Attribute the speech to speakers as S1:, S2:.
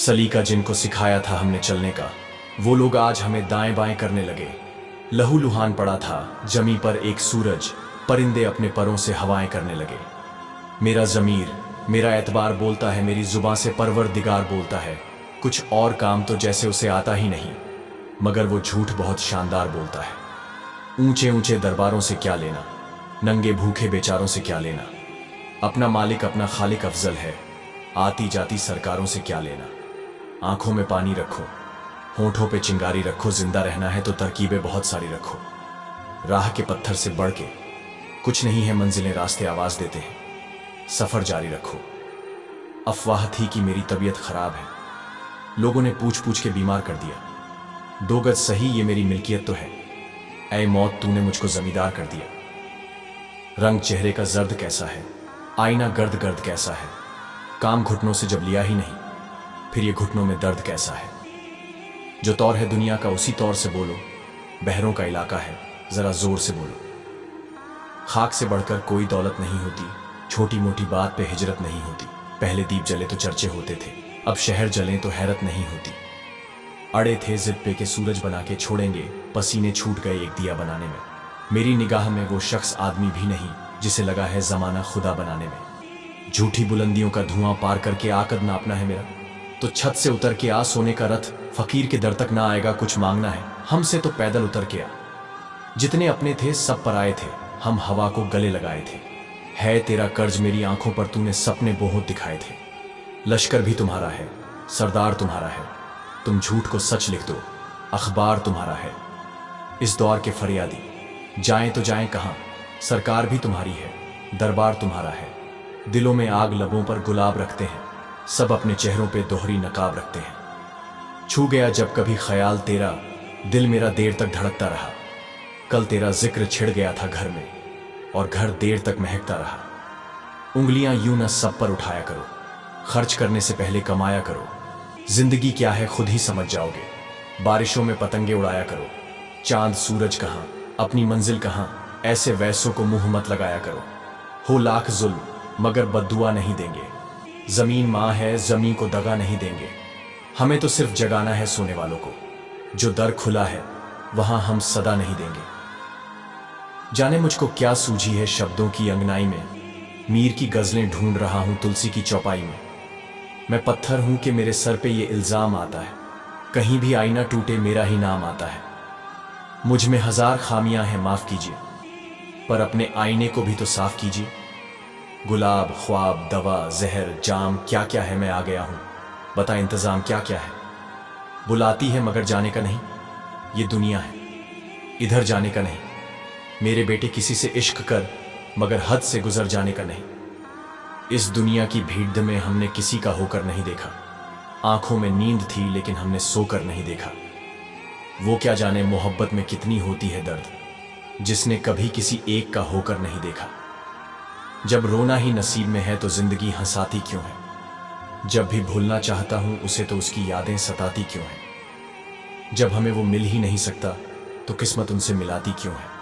S1: सलीका जिनको सिखाया था हमने चलने का, वो लोग आज हमें दाएं बाएं करने लगे। लहू लुहान पड़ा था जमी पर एक सूरज, परिंदे अपने परों से हवाएं करने लगे। मेरा ज़मीर, मेरा एतबार बोलता है, मेरी जुबां से परवरदिगार बोलता है। कुछ और काम तो जैसे उसे आता ही नहीं, मगर वो झूठ बहुत शानदार बोलता है। ऊंचे ऊंचे दरबारों से क्या लेना, नंगे भूखे बेचारों से क्या लेना। अपना मालिक अपना खालिक अफजल है, आती जाती सरकारों से क्या लेना। आंखों में पानी रखो, होठों पे चिंगारी रखो, जिंदा रहना है तो तरकीबें बहुत सारी रखो। राह के पत्थर से बढ़ के कुछ नहीं है, मंजिलें रास्ते आवाज देते हैं, सफर जारी रखो। अफवाह थी कि मेरी तबीयत खराब है, लोगों ने पूछ पूछ के बीमार कर दिया। 2 गज सही ये मेरी मिल्कियत तो है, ऐ मौत तूने मुझको जमींदार कर दिया। रंग चेहरे का जर्द कैसा है, आईना गर्द गर्द कैसा है। काम घुटनों से जब लिया ही नहीं, फिर ये घुटनों में दर्द कैसा है। जो तौर है दुनिया का उसी तौर से बोलो, बहरों का इलाका है जरा जोर से बोलो। खाक से बढ़कर कोई दौलत नहीं होती, छोटी मोटी बात पे हिजरत नहीं होती। पहले दीप जले तो चर्चे होते थे, अब शहर जले तो हैरत नहीं होती। अड़े थे जिद पे के सूरज बना के छोड़ेंगे, पसीने छूट गए एक दिया बनाने में। मेरी निगाह में वो शख्स आदमी भी नहीं, जिसे लगा है जमाना खुदा बनाने में। झूठी बुलंदियों का धुआं पार करके आकद नापना है मेरा, तो छत से उतर के आ। सोने का रथ फकीर के दर तक ना आएगा, कुछ मांगना है हमसे तो पैदल उतर के आ। जितने अपने थे सब पराए थे, हम हवा को गले लगाए थे। है तेरा कर्ज मेरी आंखों पर, तूने सपने बहुत दिखाए थे। लश्कर भी तुम्हारा है, सरदार तुम्हारा है, तुम झूठ को सच लिख दो, अखबार तुम्हारा है। इस दौर के फरियादी जाएं तो जाएं कहां, सरकार भी तुम्हारी है, दरबार तुम्हारा है। दिलों में आग लबों पर गुलाब रखते हैं, सब अपने चेहरों पे दोहरी नकाब रखते हैं। छू गया जब कभी ख्याल तेरा, दिल मेरा देर तक धड़कता रहा। कल तेरा जिक्र छिड़ गया था घर में, और घर देर तक महकता रहा। उंगलियां यूं न सब पर उठाया करो, खर्च करने से पहले कमाया करो। जिंदगी क्या है खुद ही समझ जाओगे, बारिशों में पतंगे उड़ाया करो। चांद सूरज कहां, अपनी मंजिल कहां, ऐसे वैसों को मुंह मत लगाया करो। हो लाख जुल्म मगर बद्दुआ नहीं देंगे, जमीन मां है जमीन को दगा नहीं देंगे। हमें तो सिर्फ जगाना है सोने वालों को, जो दर खुला है वहां हम सदा नहीं देंगे। जाने मुझको क्या सूझी है शब्दों की अंगनाई में, मीर की गजलें ढूंढ रहा हूं तुलसी की चौपाई में। मैं पत्थर हूं कि मेरे सर पे ये इल्जाम आता है, कहीं भी आईना टूटे मेरा ही नाम आता है। मुझ में 1000 खामियां हैं माफ कीजिए, पर अपने आईने को भी तो साफ कीजिए। गुलाब ख्वाब दवा जहर जाम क्या क्या है, मैं आ गया हूं, बता इंतजाम क्या क्या है। बुलाती है मगर जाने का नहीं, ये दुनिया है इधर जाने का नहीं। मेरे बेटे किसी से इश्क कर मगर हद से गुजर जाने का नहीं। इस दुनिया की भीड़ में हमने किसी का होकर नहीं देखा, आंखों में नींद थी लेकिन हमने सोकर नहीं देखा। वो क्या जाने मोहब्बत में कितनी होती है दर्द, जिसने कभी किसी एक का होकर नहीं देखा। जब रोना ही नसीब में है तो जिंदगी हंसाती क्यों है, जब भी भूलना चाहता हूं उसे तो उसकी यादें सताती क्यों है। जब हमें वो मिल ही नहीं सकता तो किस्मत उनसे मिलाती क्यों है।